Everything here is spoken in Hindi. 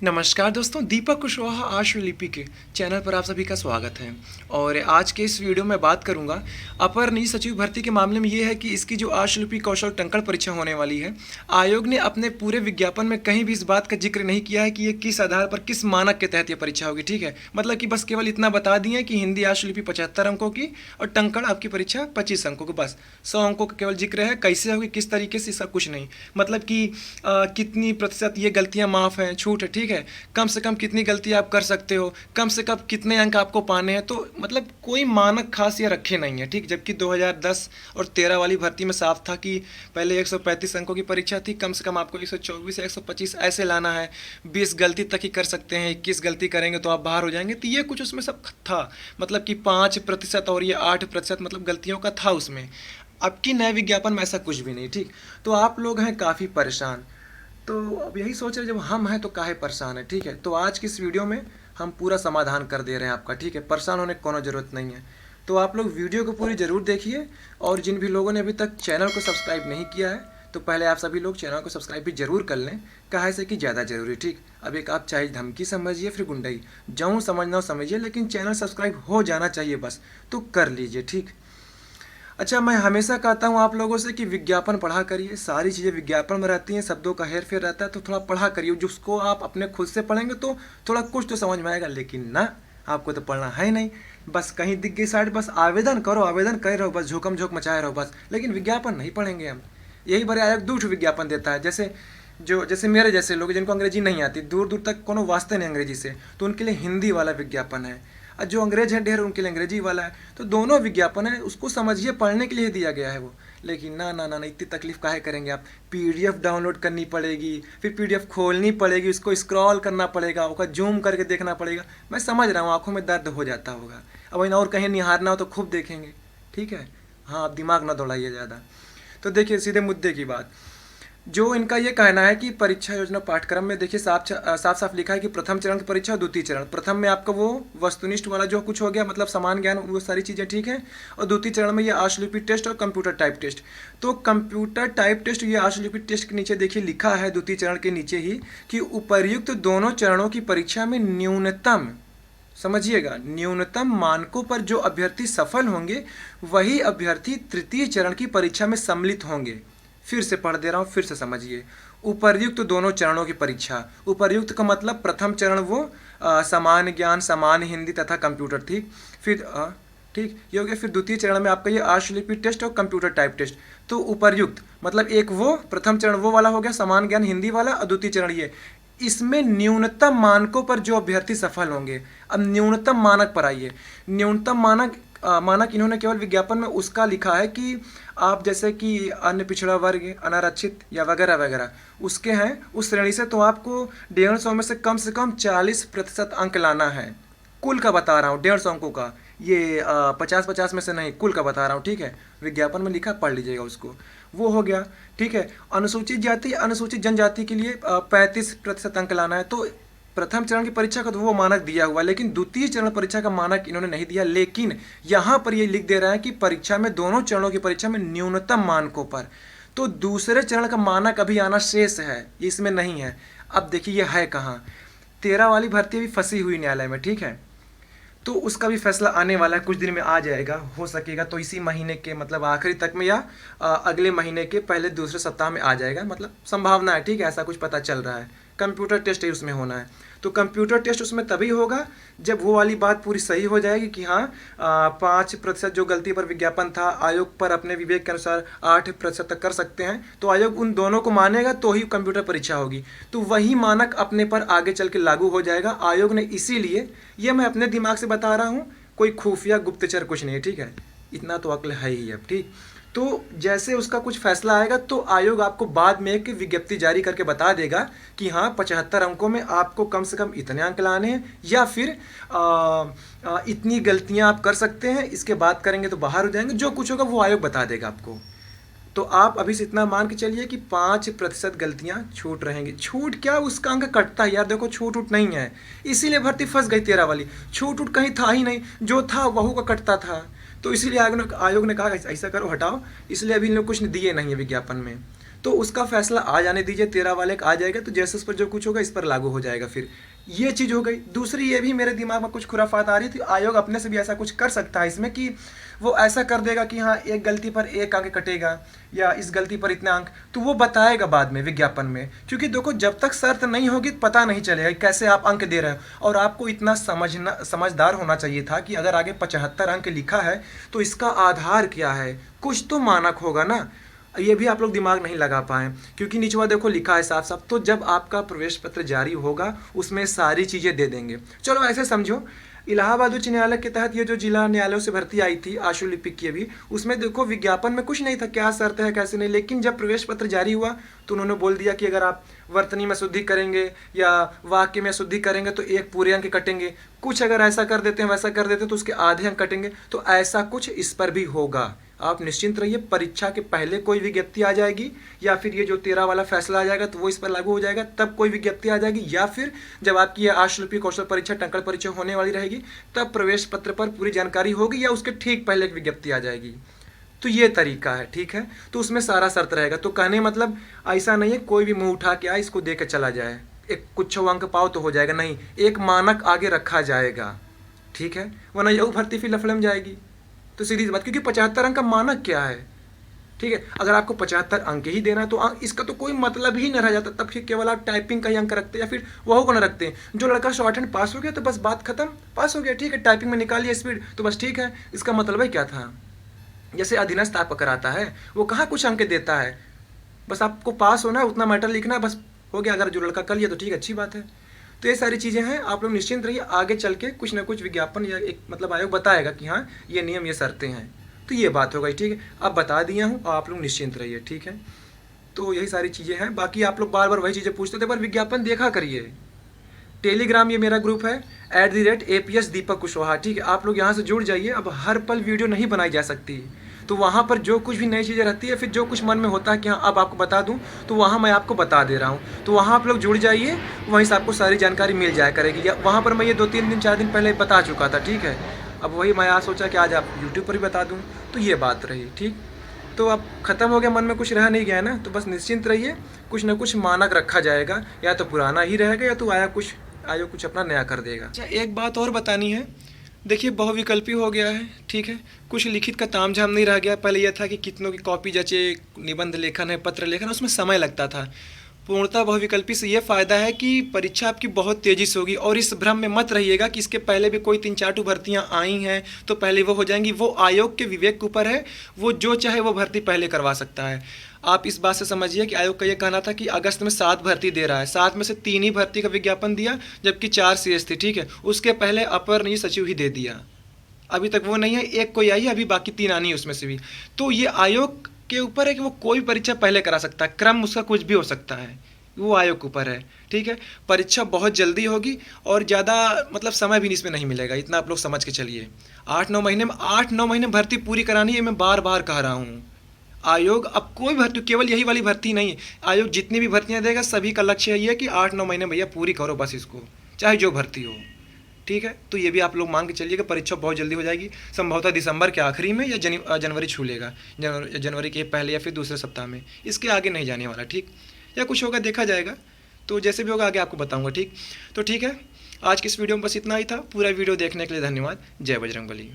नमस्कार दोस्तों, दीपक कुशवाहा आश्वलिपि के चैनल पर आप सभी का स्वागत है। और आज के इस वीडियो में बात करूंगा अपर निजी सचिव भर्ती के मामले में। ये है कि इसकी जो आश्वलिपि कौशल टंकण परीक्षा होने वाली है, आयोग ने अपने पूरे विज्ञापन में कहीं भी इस बात का जिक्र नहीं किया है कि ये किस आधार पर, किस मानक के तहत ये परीक्षा होगी। ठीक है, मतलब कि बस केवल इतना बता दिए कि हिंदी आश्वलिपि 75 अंकों की और टंकण आपकी परीक्षा 25 अंकों की, बस 100 अंकों का केवल जिक्र है। कैसे होगी, किस तरीके से, इसका कुछ नहीं। मतलब कि कितनी प्रतिशत ये गलतियाँ माफ़ हैं, छूट है। ठीक है, कम से कम कितनी गलती आप कर सकते हो, कम से कम कितने अंक आपको पाने हैं। तो मतलब कोई मानक खास ये रखे नहीं है। ठीक, जबकि 2010 और 13 वाली भर्ती में साफ था कि पहले 135 अंकों की परीक्षा थी, कम से कम आपको 124 या 125 ऐसे लाना है। 20 गलती तक ही कर सकते हैं, 21 गलती करेंगे तो आप बाहर हो जाएंगे। तो ये कुछ उसमें सब था, मतलब कि 5% और ये 8% मतलब गलतियों का था उसमें। अब की नए विज्ञापन में ऐसा कुछ भी नहीं। ठीक, तो आप लोग हैं काफ़ी परेशान, तो अब यही सोच रहे जब हम हैं तो काहे परेशान है। ठीक है, तो आज की इस वीडियो में हम पूरा समाधान कर दे रहे हैं आपका। ठीक है, परेशान होने की कोनो ज़रूरत नहीं है। तो आप लोग वीडियो को पूरी ज़रूर देखिए, और जिन भी लोगों ने अभी तक चैनल को सब्सक्राइब नहीं किया है तो पहले आप सभी लोग चैनल को सब्सक्राइब भी जरूर कर लें, काहे से कि ज़्यादा ज़रूरी। ठीक, अब एक आप चाहे धमकी समझिए फिर गुंडाई, जाऊँ समझना समझिए, लेकिन चैनल सब्सक्राइब हो जाना चाहिए बस, तो कर लीजिए। ठीक, अच्छा, मैं हमेशा कहता हूँ आप लोगों से कि विज्ञापन पढ़ा करिए। सारी चीज़ें विज्ञापन में रहती हैं, शब्दों का हेर फेर रहता है, तो थोड़ा पढ़ा करिए। जिसको आप अपने खुद से पढ़ेंगे तो थोड़ा कुछ तो समझ में आएगा, लेकिन ना, आपको तो पढ़ना है ही नहीं। बस कहीं दिख गई साइड, बस आवेदन करो, आवेदन कर रहो, बस झोंकम झोंक मचाए रहो बस, लेकिन विज्ञापन नहीं पढ़ेंगे हम। यही बड़े आयोग दूर विज्ञापन देता है। जैसे मेरे जैसे लोग जिनको अंग्रेजी नहीं आती, दूर दूर तक कोनो वास्ते नहीं अंग्रेजी से, तो उनके लिए हिंदी वाला विज्ञापन है, और जो अंग्रेज हैं ढेर, उनके लिए अंग्रेजी वाला है। तो दोनों विज्ञापन है, उसको समझिए, पढ़ने के लिए दिया गया है वो। लेकिन ना ना ना, इतनी तकलीफ काहे करेंगे आप। पीडीएफ डाउनलोड करनी पड़ेगी, फिर पीडीएफ खोलनी पड़ेगी, उसको स्क्रॉल करना पड़ेगा, उसका जूम करके देखना पड़ेगा। मैं समझ रहा हूँ, आंखों में दर्द हो जाता होगा। अब इन और कहीं निहारना हो तो खूब देखेंगे। ठीक है, हाँ, आप दिमाग ना दौड़ाइए ज़्यादा। तो देखिए सीधे मुद्दे की बात, जो इनका ये कहना है कि परीक्षा योजना पाठ्यक्रम में देखिए साफ साफ लिखा है कि प्रथम चरण की परीक्षा और द्वितीय चरण। प्रथम में आपका वो वस्तुनिष्ठ वाला जो कुछ हो गया, मतलब समान ज्ञान, वो सारी चीज़ें ठीक है। और द्वितीय चरण में ये आश्वलिपि टेस्ट और कंप्यूटर टाइप टेस्ट। तो कंप्यूटर टाइप टेस्ट, ये आश्वलिपि टेस्ट के नीचे देखिए लिखा है, द्वितीय चरण के नीचे ही, कि उपर्युक्त दोनों चरणों की परीक्षा में न्यूनतम, समझिएगा, न्यूनतम मानकों पर जो अभ्यर्थी सफल होंगे वही अभ्यर्थी तृतीय चरण की परीक्षा में सम्मिलित होंगे। फिर से पढ़ दे रहा हूँ, फिर से समझिए। उपर्युक्त दोनों चरणों की परीक्षा, उपर्युक्त का मतलब प्रथम चरण वो समान ज्ञान, समान हिंदी तथा कंप्यूटर, ठीक। फिर ठीक, ये हो गया। फिर द्वितीय चरण में आपका ये आश्वलिपि टेस्ट और कंप्यूटर टाइप टेस्ट। तो उपर्युक्त मतलब एक वो प्रथम चरण वो वाला हो गया, समान ज्ञान हिंदी वाला, और द्वितीय चरण ये। इसमें न्यूनतम मानकों पर जो अभ्यर्थी सफल होंगे। अब न्यूनतम मानक पर आइए। न्यूनतम मानक इन्होंने केवल विज्ञापन में उसका लिखा है कि आप जैसे कि अन्य पिछड़ा वर्ग, अनारक्षित या वगैरह वगैरह उसके हैं, उस श्रेणी से, तो आपको 150 में से कम 40% अंक लाना है। कुल का बता रहा हूँ, 150 अंकों का, ये 50-50 में से नहीं, कुल का बता रहा हूँ। ठीक है, विज्ञापन में लिखा, पढ़ लीजिएगा उसको। वो हो गया। ठीक है, अनुसूचित जाति, अनुसूचित जनजाति के लिए 35% अंक लाना है। तो प्रथम चरण की परीक्षा का तो वो मानक दिया हुआ है, लेकिन द्वितीय चरण परीक्षा का मानक इन्होंने नहीं दिया। लेकिन यहाँ पर ये लिख दे रहा है कि परीक्षा में, दोनों चरणों की परीक्षा में न्यूनतम मानकों पर। तो दूसरे चरण का मानक अभी आना शेष है, ये इसमें नहीं है। अब देखिए ये है कहाँ, 13 वाली भर्ती अभी फंसी हुई न्यायालय में। ठीक है, तो उसका भी फैसला आने वाला है, कुछ दिन में आ जाएगा, हो सकेगा तो इसी महीने के मतलब आखिरी तक में, या अगले महीने के पहले दूसरे सप्ताह में आ जाएगा, मतलब संभावना है। ठीक है, ऐसा कुछ पता चल रहा है। कंप्यूटर टेस्ट ही उसमें होना है। तो कंप्यूटर टेस्ट उसमें तभी होगा जब वो वाली बात पूरी सही हो जाएगी कि हाँ 5% जो गलती पर विज्ञापन था, आयोग पर अपने विवेक के अनुसार 8% तक कर सकते हैं, तो आयोग उन दोनों को मानेगा तो ही कंप्यूटर परीक्षा होगी। तो वही मानक अपने पर आगे चल के लागू हो जाएगा। आयोग ने इसीलिए, ये मैं अपने दिमाग से बता रहा हूँ, कोई खुफिया गुप्तचर कुछ नहीं है। ठीक है, इतना तो अक्ल है ही अब। ठीक, तो जैसे उसका कुछ फैसला आएगा तो आयोग आपको बाद में एक विज्ञप्ति जारी करके बता देगा कि हाँ 75 अंकों में आपको कम से कम इतने अंक लाने हैं, या फिर इतनी गलतियां आप कर सकते हैं, इसके बाद करेंगे तो बाहर हो जाएंगे। जो कुछ होगा वो आयोग बता देगा आपको। तो आप अभी से इतना मान के चलिए कि 5% गलतियां छूट रहेंगी। छूट क्या, उसका अंक कटता है यार। देखो छूट उठ नहीं है, इसीलिए भर्ती फंस गई 13 वाली। छूट उठ कहीं था ही नहीं, जो था वहू का कटता था। तो इसीलिए आयोग ने कहा ऐसा करो, हटाओ, इसलिए अभी इन लोग कुछ दिए नहीं है विज्ञापन में। तो उसका फैसला आ जाने दीजिए, 13 वाले का आ जाएगा, तो जैसे उस पर जो कुछ होगा इस पर लागू हो जाएगा। फिर ये चीज़ हो गई। दूसरी ये भी मेरे दिमाग में कुछ खुराफात आ रही थी, आयोग अपने से भी ऐसा कुछ कर सकता है इसमें कि वो ऐसा कर देगा कि हाँ एक गलती पर 1 अंक कटेगा या इस गलती पर इतने अंक, तो वो बताएगा बाद में विज्ञापन में। क्योंकि देखो जब तक शर्त नहीं होगी पता नहीं चलेगा कैसे आप अंक दे रहे हो। और आपको इतना समझदार होना चाहिए था कि अगर आगे 75 अंक लिखा है तो इसका आधार क्या है, कुछ तो मानक होगा ना। ये भी आप लोग दिमाग नहीं लगा पाए, क्योंकि नीचवा देखो लिखा है साफ साफ। तो जब आपका प्रवेश पत्र जारी होगा उसमें सारी चीज़ें दे देंगे। चलो ऐसे समझो, इलाहाबाद उच्च न्यायालय के तहत ये जो जिला न्यायालयों से भर्ती आई थी आशुलिपिक की भी, उसमें देखो विज्ञापन में कुछ नहीं था क्या शर्त है कैसे नहीं। लेकिन जब प्रवेश पत्र जारी हुआ तो उन्होंने बोल दिया कि अगर आप वर्तनी में शुद्धि करेंगे या वाक्य में शुद्धि करेंगे तो 1 पूरे अंक कटेंगे, कुछ अगर ऐसा कर देते हैं वैसा कर देते हैं तो उसके आधे अंक कटेंगे। तो ऐसा कुछ इस पर भी होगा, आप निश्चिंत रहिए। परीक्षा के पहले कोई विज्ञप्ति आ जाएगी या फिर ये जो 13 वाला फैसला आ जाएगा तो वो इस पर लागू हो जाएगा, तब कोई विज्ञप्ति आ जाएगी, या फिर जब आपकी ये आशुलिपि कौशल परीक्षा टंकण परीक्षा होने वाली रहेगी तब प्रवेश पत्र पर पूरी जानकारी होगी, या उसके ठीक पहले एक विज्ञप्ति आ जाएगी। तो ये तरीका है, ठीक है। तो उसमें सारा शर्त रहेगा। तो कहने मतलब ऐसा नहीं है कोई भी मुंह उठा के आए इसको दे के चला जाए, एक कुछ अंक पाओ तो हो जाएगा, नहीं, एक मानक आगे रखा जाएगा, ठीक है। वरना यह भर्ती फिर लफड़े में जाएगी। तो सीधी बात, क्योंकि 75 अंक का मानक क्या है, ठीक है। अगर आपको 75 अंक ही देना है तो इसका तो कोई मतलब ही न रह जाता, तब फिर केवल आप टाइपिंग का ही अंक रखते या फिर वह को न रखते हैं। जो लड़का शॉर्ट हैंड पास हो गया तो बस बात खत्म, पास हो गया, ठीक है। टाइपिंग में निकालिए स्पीड तो बस ठीक है। इसका मतलब ही क्या था। जैसे अधीनस्थ आपका कराता है वो कहाँ कुछ अंक देता है, बस आपको पास होना है, उतना मैटर लिखना है, बस हो गया। अगर जो लड़का कर लिया तो ठीक है, अच्छी बात है। तो ये सारी चीज़ें हैं, आप लोग निश्चिंत रहिए, आगे चल के कुछ ना कुछ विज्ञापन या एक मतलब आयोग बताएगा कि हाँ ये नियम ये शर्तें हैं। तो ये बात हो गई, ठीक है। अब बता दिया हूँ, आप लोग निश्चिंत रहिए, ठीक है। तो यही सारी चीज़ें हैं। बाकी आप लोग बार बार वही चीज़ें पूछते थे, पर विज्ञापन देखा करिए। टेलीग्राम ये मेरा ग्रुप है @APS दीपक कुशवाहा, ठीक है। आप लोग यहाँ से जुड़ जाइए। अब हर पल वीडियो नहीं बनाई जा सकती, तो वहाँ पर जो कुछ भी नई चीज़ें रहती है, फिर जो कुछ मन में होता है कि हाँ अब आपको बता दूँ, तो वहाँ मैं आपको बता दे रहा हूँ। तो वहाँ आप लोग जुड़ जाइए, वहीं से आपको सारी जानकारी मिल जाया करेगी। या वहाँ पर मैं ये 2-3 दिन 4 दिन पहले बता चुका था, ठीक है। अब वही मैं आज सोचा कि आज आप यूट्यूब पर भी बता दूँ, तो ये बात रही, ठीक। तो अब ख़त्म हो गया, मन में कुछ रह नहीं गया ना, तो बस निश्चिंत रहिए, कुछ ना कुछ मानक रखा जाएगा, या तो पुराना ही रहेगा या तो आयोग कुछ अपना नया कर देगा। अच्छा एक बात और बतानी है, देखिए बहुविकल्पी हो गया है, ठीक है। कुछ लिखित का तामझाम नहीं रह गया। पहले यह था कि कितनों की कॉपी जचे, निबंध लेखन है, पत्र लेखन, उसमें समय लगता था। पूर्णतः बहुविकल्पी से ये फ़ायदा है कि परीक्षा आपकी बहुत तेज़ी से होगी। और इस भ्रम में मत रहिएगा कि इसके पहले भी कोई 3-4 भर्तियाँ आई हैं तो पहले वो हो जाएंगी। वो आयोग के विवेक के ऊपर है, वो जो चाहे वो भर्ती पहले करवा सकता है। आप इस बात से समझिए कि आयोग का ये कहना था कि अगस्त में 7 भर्ती दे रहा है, 7 में से 3 ही भर्ती का विज्ञापन दिया, जबकि 4 शेष थी, ठीक है। उसके पहले अपर निजी सचिव ही दे दिया, अभी तक वो नहीं है। एक कोई आई है, अभी बाकी 3 आनी है उसमें से भी। तो ये आयोग के ऊपर है कि वो कोई परीक्षा पहले करा सकता है, क्रम उसका कुछ भी हो सकता है, वो आयोग के ऊपर है, ठीक है। परीक्षा बहुत जल्दी होगी और ज़्यादा मतलब समय भी इसमें नहीं मिलेगा, इतना आप लोग समझ के चलिए। 8-9 महीने में भर्ती पूरी करानी है, मैं बार बार कह रहा हूँ। आयोग अब कोई भर्ती, केवल यही वाली भर्ती नहीं है, आयोग जितनी भी भर्तियाँ देगा सभी का लक्ष्य ये है कि 8-9 महीने भैया पूरी करो बस इसको, चाहे जो भर्ती हो, ठीक है। तो ये भी आप लोग मान के चलिए कि परीक्षा बहुत जल्दी हो जाएगी, संभवतः दिसंबर के आखिरी में या जनवरी छू लेगा, जनवरी के पहले या फिर दूसरे सप्ताह में, इसके आगे नहीं जाने वाला, ठीक। या कुछ होगा देखा जाएगा, तो जैसे भी होगा आगे आपको बताऊंगा, ठीक। तो ठीक है, आज की इस वीडियो में बस इतना ही था। पूरा वीडियो देखने के लिए धन्यवाद। जय बजरंगबली।